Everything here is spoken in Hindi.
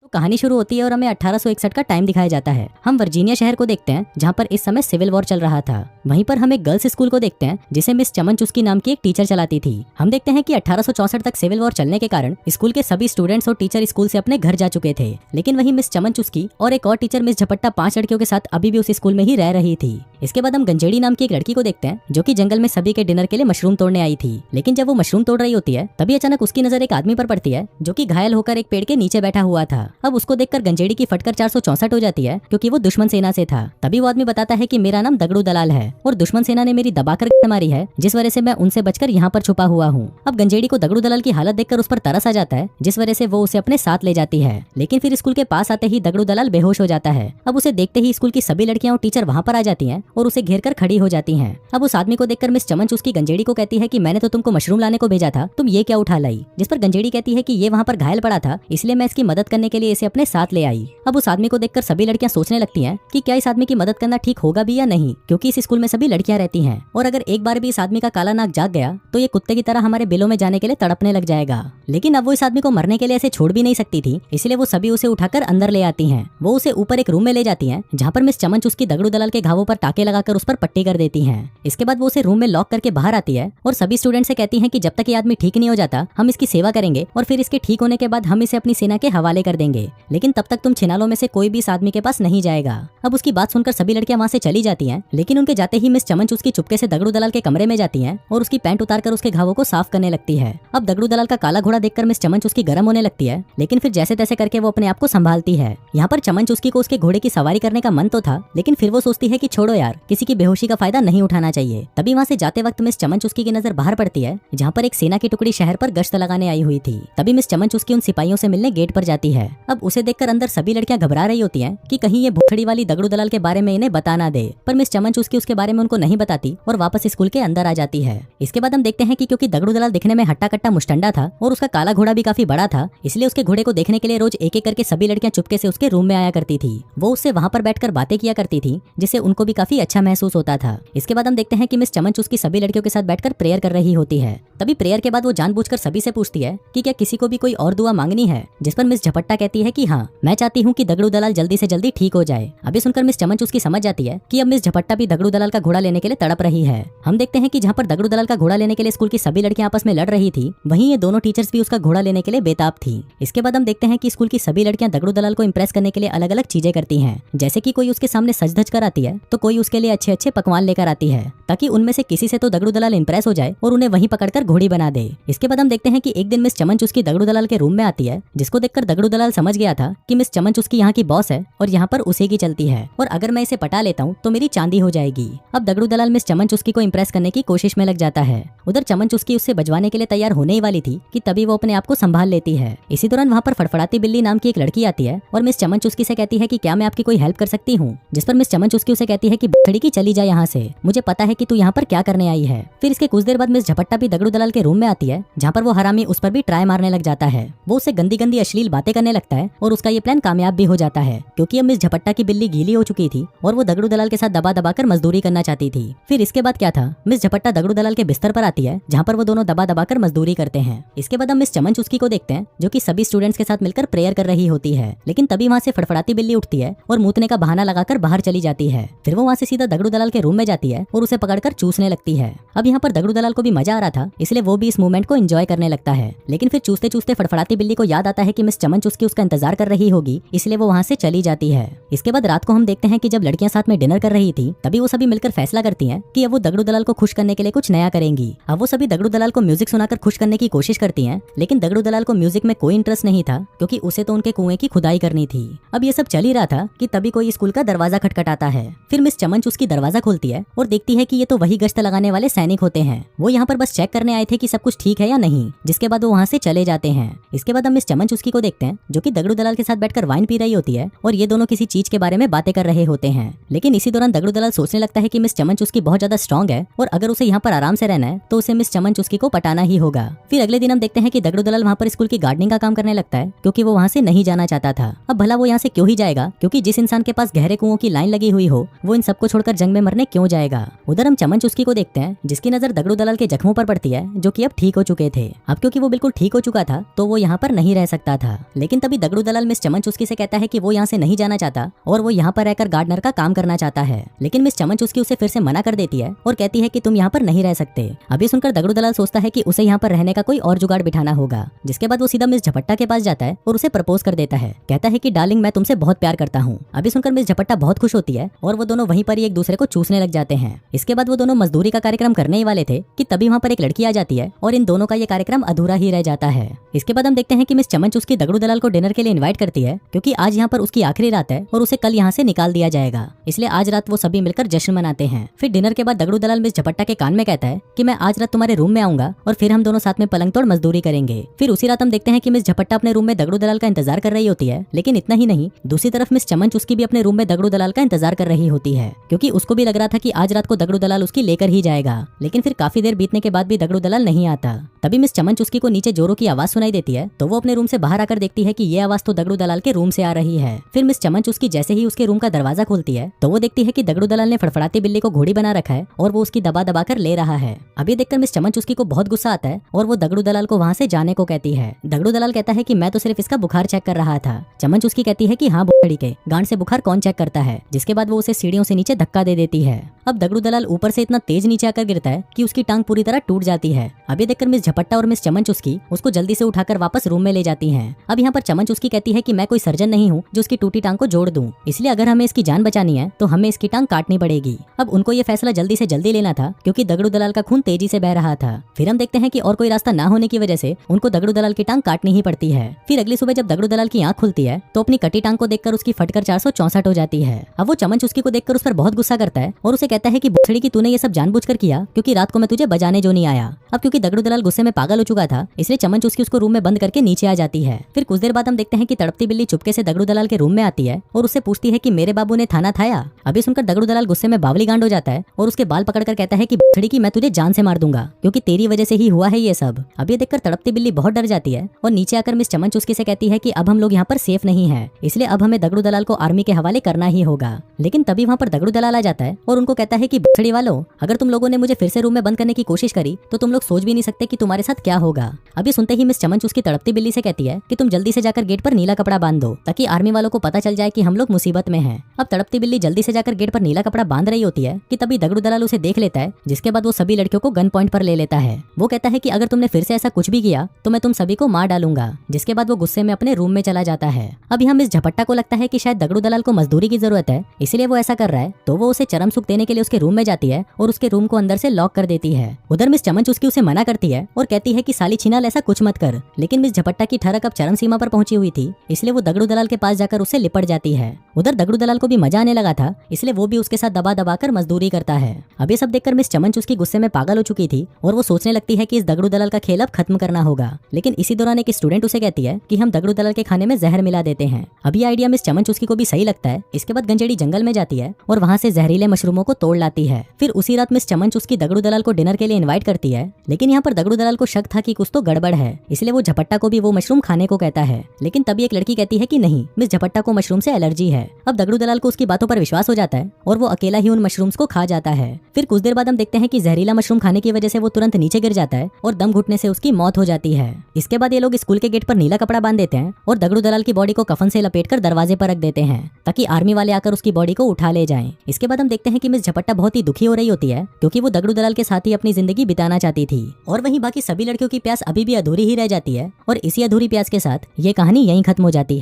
तो कहानी शुरू होती है और हमें 1861 का टाइम दिखाया जाता है। हम वर्जीनिया शहर को देखते हैं जहाँ पर इस समय सिविल वॉर चल रहा था। वहीं पर हम एक गर्ल्स स्कूल को देखते हैं जिसे मिस चमन चुस्की नाम की एक टीचर चलाती थी। हम देखते हैं कि 1864 तक सिविल वॉर चलने के कारण स्कूल के सभी स्टूडेंट्स और टीचर स्कूल से अपने घर जा चुके थे, लेकिन वही मिस चमन चुस्की और एक और टीचर मिस झपट्टा 5 लड़कियों के साथ अभी भी उस स्कूल में ही रह रही थी। इसके बाद हम गंजेड़ी नाम की एक लड़की को देखते हैं जो कि जंगल में सभी के डिनर के लिए मशरूम तोड़ने आई थी, लेकिन जब वो मशरूम तोड़ रही होती है तभी अचानक उसकी नजर एक आदमी पर पड़ती है जो कि घायल होकर एक पेड़ के नीचे बैठा हुआ था। अब उसको देखकर गंजेड़ी की फटकर 464 हो जाती है क्योंकि वो दुश्मन सेना से था। तभी वो आदमी बताता है कि मेरा नाम दगड़ू दलाल है और दुश्मन सेना ने मेरी दबाकर मारी है, जिस वजह से मैं उनसे बचकर यहाँ पर छुपा हुआ हूँ। अब गंजेड़ी को दगड़ू दलाल की हालत देखकर उस पर तरस आ जाता है, जिस वजह से वो उसे अपने साथ ले जाती है। लेकिन फिर स्कूल के पास आते ही दगड़ू दलाल बेहोश हो जाता है। अब उसे देखते ही स्कूल की सभी लड़कियां और टीचर वहाँ पर आ जाती हैं और उसे घेर कर खड़ी हो जाती हैं। अब उस आदमी को देखकर मिस चमन चुस्की गंजेड़ी को कहती है कि मैंने तो तुमको मशरूम लाने को भेजा था, तुम ये क्या उठा लाई। जिस पर गंजेड़ी कहती है कि ये वहाँ पर घायल पड़ा था, इसलिए मैं इसकी मदद करने के लिए इसे अपने साथ ले आई। अब उस आदमी को देखकर सभी लड़कियां सोचने लगती हैं कि क्या इस आदमी की मदद करना ठीक होगा भी या नहीं, क्योंकि इस स्कूल में सभी लड़कियां रहती हैं और अगर एक बार भी इस आदमी का काला नाक जाग गया तो ये कुत्ते की तरह हमारे बिलों में जाने के लिए तड़पने लग जाएगा। लेकिन अब वो इस आदमी को मरने के लिए ऐसे छोड़ भी नहीं सकती थी, इसलिए वो सभी उसे उठाकर अंदर ले आती हैं। वो उसे ऊपर एक रूम में ले जाती हैं जहाँ पर मिस चमन चुस्की दगड़ू दलाल के घावों पर टाके लगाकर उस पर पट्टी कर देती हैं। इसके बाद वो उसे रूम में लॉक करके बाहर आती है और सभी स्टूडेंट से कहती है कि जब तक ये आदमी ठीक नहीं हो जाता हम इसकी सेवा करेंगे और फिर इसके ठीक होने के बाद हम इसे अपनी सेना के हवाले कर देंगे, लेकिन तब तक तुम छिनालों में से कोई भी इस आदमी के पास नहीं जाएगा। अब उसकी बात सुनकर सभी लड़कियां वहाँ से चली जाती हैं, लेकिन उनके जाते ही मिस चमन चुस्की चुपके से दगड़ू दलाल के कमरे में जाती हैं और उसकी पैंट उतारकर उसके घावों को साफ करने लगती है। अब दगड़ू दलाल का काला घोड़ा देखकर मिस चमन चुस्की गर्म होने लगती है, लेकिन फिर जैसे तैसे करके वो अपने आप को संभालती है। यहाँ पर चमन चुस्की को उसके घोड़े की सवारी करने का मन तो था, लेकिन फिर वो सोचती है कि छोड़ो यार, किसी की बेहोशी का फायदा नहीं उठाना चाहिए। तभी वहाँ से जाते वक्त मिस चमन चुस्की की नजर बाहर पड़ती है जहाँ पर एक सेना की टुकड़ी शहर पर गश्त लगाने आई हुई थी। तभी मिस चमन चुस्की उन सिपाहियों से मिलने गेट पर जाती है। अब उसे देखकर अंदर सभी लड़कियां घबरा रही होती हैं कि कहीं ये भुखड़ी वाली दगड़ू दलाल के बारे में इन्हें बता ना दे, पर मिस चमन चुस्की उसके बारे में उनको नहीं बताती और वापस स्कूल के अंदर आ जाती है। इसके बाद हम देखते हैं कि क्योंकि दगड़ू दलाल दिखने में हट्टा कट्टा मुस्टंडा था और उसका काला घोड़ा भी काफी बड़ा था, इसलिए उसके घोड़े को देखने के लिए रोज एक एक करके सभी लड़कियां चुपके से उसके रूम में आया करती थी। वो उससे वहाँ पर बैठकर बातें किया करती थी, जिससे उनको भी काफी अच्छा महसूस होता था। इसके बाद हम देखते हैं कि मिस चमन चुस्की सभी लड़कियों के साथ बैठकर प्रेयर कर रही होती है। तभी प्रेयर के बाद वो जानबूझकर सभी से पूछती है कि क्या किसी को भी कोई और दुआ मांगनी है, जिस पर मिस झपट्टा कहती है कि हाँ, मैं चाहती हूँ कि दगड़ू दलाल जल्दी से जल्दी ठीक हो जाए। अभी सुनकर मिस चमन चुस्की समझ जाती है कि अब मिस झपट्टा भी दगड़ू दलाल का घोड़ा लेने के लिए तड़प रही है। हम देखते हैं कि जहाँ पर दगड़ू दलाल का घोड़ा लेने के लिए स्कूल की सभी लड़कियां आपस में लड़ रही थी, वहीं ये दोनों टीचर्स भी उसका घोड़ा लेने के लिए बेताब थी। इसके बाद हम देखते हैं कि स्कूल की सभी लड़कियां दगड़ू दलाल को इम्प्रेस करने के लिए अलग अलग चीजें करती हैं, जैसे कि कोई उसके सामने सज धज कर आती है तो कोई उसके लिए अच्छे अच्छे पकवान लेकर आती है, ताकि उनमें से किसी से तो दगड़ू दलाल इम्प्रेस हो जाए और उन्हें वहीं पकड़कर घोड़ी बना दे। इसके बाद हम देखते हैं कि एक दिन मिस चमन चुस्की दगड़ू दलाल के रूम में आती है, जिसको देखकर दगड़ू दलाल समझ गया था कि मिस चमन चुस्की यहाँ की बॉस है और यहाँ पर उसी की चलती है, और अगर मैं इसे पटा लेता हूँ तो मेरी चांदी हो जाएगी। अब दगड़ू दलाल मिस चमन चुस्की को इम्प्रेस करने की कोशिश में लग जाता है। उधर चमन चुस्की उससे बजवाने के लिए तैयार होने ही वाली थी कि तभी वो अपने आप को संभाल लेती है। इसी दौरान वहाँ पर फड़फड़ाती बिल्ली नाम की एक लड़की आती है और मिस चमन चुस्की से कहती है कि क्या मैं आपकी कोई हेल्प कर सकती हूँ, जिस पर मिस चमन चुस्की उसे कहती है कि खड़ी की चली जा यहाँ से, मुझे पता है कि तू यहाँ पर क्या करने आई है। फिर इसके कुछ देर बाद मिस झपट्टा भी दगड़ू दलाल के रूम में आती है, जहाँ पर वो हरामी उस पर भी ट्राई मारने लग जाता है। वो उससे गंदी गंदी अश्लील बातें करने लगता है और उसका ये प्लान कामयाब भी हो जाता है, क्योंकि अब मिस झपट्टा की बिल्ली गीली हो चुकी थी और वो दगड़ू दलाल के साथ दबा दबा कर मजदूरी करना चाहती थी। फिर इसके बाद क्या था, मिस झपट्टा दगड़ू दलाल के बिस्तर पर आती है, जहाँ पर वो दोनों दबा दबा कर मजदूरी करते हैं। इसके बाद हम मिस चमन चुस्की को देखते हैं, जो कि सभी स्टूडेंट्स के साथ मिलकर प्रेयर कर रही होती है, लेकिन तभी वहाँ से फड़फड़ाती बिल्ली उठती है और मूतने का बहाना लगाकर बाहर चली जाती है। फिर वो वहाँ से सीधा दगड़ू दलाल के रूम में जाती है और उसे पकड़कर चूसने लगती है। अब यहाँ पर दगड़ू दलाल को भी मजा आ रहा था, इसलिए वो भी इस मूवमेंट को एंजॉय करने लगता है, लेकिन फिर चूसते चूसते फड़फड़ाती बिल्ली को याद आता है कि मिस चमन चुस्की उसका इंतजार कर रही होगी, इसलिए वो वहाँ से चली जाती है। इसके बाद रात को हम देखते हैं कि जब लड़कियां साथ में डिनर कर रही थी, तभी वो सभी मिलकर फैसला करती हैं कि अब वो दगड़ू दलाल को खुश करने के लिए कुछ नया करेंगी। अब वो सभी दगड़ू दलाल को म्यूजिक सुनाकर खुश करने की कोशिश करती हैं, लेकिन दगड़ू दलाल को म्यूजिक में कोई इंटरेस्ट नहीं था, क्योंकि उसे तो उनके कुएं की खुदाई करनी थी। अब ये सब चल ही रहा था कि तभी कोई स्कूल का दरवाजा खटखटाता है। फिर मिस चमन चुस्की दरवाजा खोलती है और देखती है कि ये तो वही गश्त लगाने वाले सैनिक होते हैं। वो यहाँ पर बस चेक करने आए थे कि सब कुछ ठीक है या नहीं, जिसके बाद वो वहाँ से चले जाते हैं। इसके बाद हम मिस चमन चुस्की को देखते हैं, जो कि दगड़ू दलाल के साथ बैठकर वाइन पी रही होती है और ये दोनों किसी चीज के बारे में बातें कर रहे होते हैं। लेकिन इसी दौरान दगड़ू दलाल सोचने लगता है कि मिस चमन चुस्की बहुत ज्यादा स्ट्रॉन्ग है और अगर उसे यहाँ पर आराम से रहना है तो उसे मिस चमन चुस्की को पटाना ही होगा। फिर अगले दिन हम देखते हैं कि दगड़ू दलाल वहाँ पर स्कूल की गार्डनिंग का काम करने लगता है, क्योंकि वो वहाँ से नहीं जाना चाहता था। अब भला वो यहाँ से क्यों ही जाएगा, क्योंकि जिस इंसान के पास गहरे कुओं की लाइन लगी हुई हो वो इन सबको छोड़कर जंग में मरने क्यों जाएगा। उधर हम चमन चुस्की को देखते हैं, जिसकी नजर दगड़ू दलाल के जख्मों पर पड़ती है, जो कि अब ठीक हो चुके थे। अब क्योंकि वो बिल्कुल ठीक हो चुका था तो वो यहाँ पर नहीं रह सकता था, लेकिन तभी दगड़ू दलाल मिस चमन चुस्की से कहता है कि वो यहाँ से नहीं जाना चाहता और वो यहाँ पर रहकर गार्डनर का काम करना चाहता है, लेकिन मिस चमन चुस्की उसे फिर से मना कर देती है और कहती है कि तुम यहाँ पर नहीं रह सकते। अभी सुनकर दगड़ू दलाल सोचता है कि उसे यहाँ पर रहने का कोई और जुगाड़ बिठाना होगा, जिसके बाद वो सीधा मिस झपट्टा के पास जाता है और उसे प्रपोज कर देता है। कहता है कि डार्लिंग मैं तुमसे बहुत प्यार करता हूँ। अभी सुनकर मिस झपट्टा बहुत खुश होती है और वो दोनों वहीं पर ही एक दूसरे को चूसने लग जाते हैं। इसके बाद वो दोनों मजदूरी का कार्यक्रम करने ही वाले थे कि तभी वहाँ पर एक लड़की आ जाती है और इन दोनों का ये कार्यक्रम अधूरा ही रह जाता है। इसके बाद हम देखते हैं कि मिस चमन चुस्की दगड़ू दलाल को डिनर के लिए इनवाइट करती है, क्योंकि आज यहाँ पर उसकी आखिरी रात है और उसे कल यहाँ से निकाल दिया जाएगा, इसलिए आज रात वो सभी मिलकर जश्न मनाते हैं। फिर डिनर के बाद दगड़ू दलाल मिस झपट्टा के कान में कहता है कि मैं आज रात तुम्हारे रूम में आऊंगा और फिर हम दोनों साथ में पलंग तोड़ मजदूरी करेंगे। फिर उसी रात हम देखते हैं कि मिस झपट्टा अपने रूम में दगड़ू दलाल का इंतजार कर रही होती है, लेकिन इतना ही नहीं, दूसरी तरफ मिस चमन चुस्की भी अपने रूम में दगड़ू दलाल का इंतजार कर रही होती है, क्योंकि उसको भी लग रहा था कि आज रात को दगड़ू दलाल उसकी लेकर ही जाएगा। लेकिन फिर काफी देर बीतने के बाद भी दगड़ू दलाल नहीं आता। तभी मिस चमन चुस्की को नीचे जोरों की आवाज सुनाई देती है, तो वो अपने रूम से बाहर आकर देखती है कि ये आवाज तो दगड़ू दलाल के रूम से आ रही है। फिर मिस चमन चुस्की जैसे ही उसके रूम का दरवाजा खोलती है तो वो देखती है कि दगड़ू दलाल ने फड़फड़ाती बिल्ली को घोड़ी बना रखा है और वो उसकी दबा दबा कर ले रहा है। अभी देखकर मिस चमन चुस्की को बहुत गुस्सा आता है और वो दगड़ू दलाल को वहाँ से जाने को कहती है। दगड़ू दलाल कहता है कि मैं तो सिर्फ इसका बुखार चेक कर रहा था। चमन चुस्की कहती है कि हाँ बोड़ी के गांड से बुखार कौन चेक करता है, जिसके बाद वो उसे सीढ़ियों से नीचे धक्का दे देती है। अब दगड़ू दलाल ऊपर से इतना तेज नीचे आकर गिरता है कि उसकी टांग पूरी तरह टूट जाती है। अभी देखकर मिस झपट्टा और मिस चमन चुस्की उसको जल्दी से उठाकर वापस रूम में ले जाती हैं। अब यहाँ पर चमन चुस्की कहती है कि मैं कोई सर्जन नहीं हूँ जो उसकी टूटी टांग को जोड़ दूं, इसलिए अगर हमें इसकी जान बचानी है तो हमें इसकी टांग काटनी पड़ेगी। अब उनको ये फैसला जल्दी से जल्दी लेना था, क्योंकि दगड़ू दलाल का खून तेजी से बह रहा था। फिर हम देखते हैं कि और कोई रास्ता ना होने की वजह से उनको दगड़ू दलाल की टांग काटनी ही पड़ती है। फिर अगली सुबह जब दगड़ू दलाल की आंख खुलती है तो अपनी कटी टांग को देखकर उसकी फटकर 464 हो जाती है। अब वो चमन चुस्की को देखकर उस पर बहुत गुस्सा करता है और उसे कहता है कि बुछड़ी की तूने ये सब जानबूझकर किया, क्योंकि रात को मैं तुझे बजाने जो नहीं आया। अब क्योंकि दगड़ू दलाल गुस्से में पागल हो चुका था, इसलिए चमन चुस्की उसको रूम में बंद करके नीचे आ जाती है। फिर कुछ देर बाद हम देखते हैं कि तड़पती बिल्ली चुपके से दगड़ू दलाल के रूम में आती है और उससे पूछती है कि मेरे बाबू ने थाना थाया। अभी सुनकर दगड़ू दलाल गुस्से में बावली गांड हो जाता है और उसके बाल पकड़कर कहता है कि बुछड़ी की मैं तुझे जान से मार दूंगा, क्योंकि तेरी वजह से ही हुआ है ये सब। अब ये देखकर तड़पती बिल्ली बहुत डर जाती है और नीचे आकर मिस चमन चुस्की से कहती है कि अब हम लोग यहाँ पर सेफ नहीं है, इसलिए अब हमें दगड़ू दलाल को आर्मी के हवाले करना ही होगा। लेकिन तभी वहाँ पर दगड़ू दलाल आ जाता है और उनको कहता है कि बुछड़ी वालों, अगर तुम लोगों ने मुझे फिर से रूम में बंद करने की कोशिश करी तो तुम लोग सोच भी नहीं सकते कि तुम्हारे साथ क्या होगा। अभी सुनते ही मिस चमन चुस्की तड़पती बिल्ली से कहती है कि तुम जल्दी से जाकर गेट पर नीला कपड़ा बांध दो, ताकि आर्मी वालों को पता चल जाए कि हम लोग मुसीबत में हैं। अब तड़पती बिल्ली जल्दी से जाकर गेट पर नीला कपड़ा बांध रही होती है कि तभी दगड़ू दलाल उसे देख लेता है, जिसके बाद वो सभी लड़कियों को गन पॉइंट पर ले लेता है। वो कहता है कि अगर तुमने फिर से ऐसा कुछ भी किया तो मैं तुम सभी को मार डालूंगा, जिसके बाद वो गुस्से में अपने रूम में चला जाता है। अब यहाँ मिस झपट्टा को लगता है कि शायद दगड़ू दलाल को मजदूरी की जरूरत है, इसलिए वो ऐसा कर रहा है, तो वो उसे चरम सुख देने के लिए उसके रूम में जाती है और उसके रूम को अंदर से लॉक कर देती है। उधर मिस चमन चुस्की उसे मना करती है और कहती है कि साली छिनाल ऐसा कुछ मत कर, लेकिन मिस झपट्टा की ठरक अब चरम सीमा पर पहुंची हुई थी, इसलिए वो दगड़ू दलाल के पास जाकर उससे लिपट जाती है। उधर दगड़ू दलाल को भी मजा आने लगा था, इसलिए वो भी उसके साथ दबा दबा कर मजदूरी करता है। अब ये सब देखकर मिस चमन चुस्की गुस्से में पागल हो चुकी थी और वो सोचने लगती है कि इस दगड़ू दलाल का खेल अब खत्म करना होगा। लेकिन इसी दौरान एक स्टूडेंट उसे कहती है कि हम दगड़ू दलाल के खाने में जहर मिला देते हैं। अब ये आइडिया मिस चमन चुस्की को भी सही लगता है। इसके बाद गंजेड़ी जंगल में जाती है और वहाँ से जहरीले मशरूमों को तोड़ लाती है। फिर उसी रात मिस चमन चुस्की दगड़ू दलाल को डिनर के लिए इनवाइट करती है, लेकिन यहाँ पर दगड़ू दलाल को शक था कि कुछ तो गड़बड़ है, इसलिए वो झपट्टा को भी वो मशरूम खाने को कहता है। लेकिन तभी एक लड़की कहती है कि नहीं, मिस झपट्टा को मशरूम से एलर्जी है। अब दगड़ू दलाल को उसकी बातों पर विश्वास हो जाता है और वो अकेला ही उन मशरूम्स को खा जाता है। फिर कुछ देर बाद हम देखते हैं कि जहरीला मशरूम खाने की वजह से वो तुरंत नीचे गिर जाता है और दम घुटने से उसकी मौत हो जाती है। इसके बाद ये लोग स्कूल के गेट पर नीला कपड़ा बांध देते हैं और दगड़ू दलाल की बॉडी को कफन से लपेटकर दरवाजे पर रख देते हैं, ताकि आर्मी वाले आकर उसकी बॉडी को उठा ले जाएं। इसके बाद हम देखते हैं कि मिस झपट्टा बहुत ही दुखी हो रही होती है, क्योंकि वो दगड़ू दलाल के साथ ही अपनी जिंदगी बिताना चाहती थी और वहीं बाकी सभी लड़कियों की प्यास अभी भी अधूरी ही रह जाती है। और इसी अधूरी प्यास के साथ ये कहानी यहीं खत्म हो जाती है।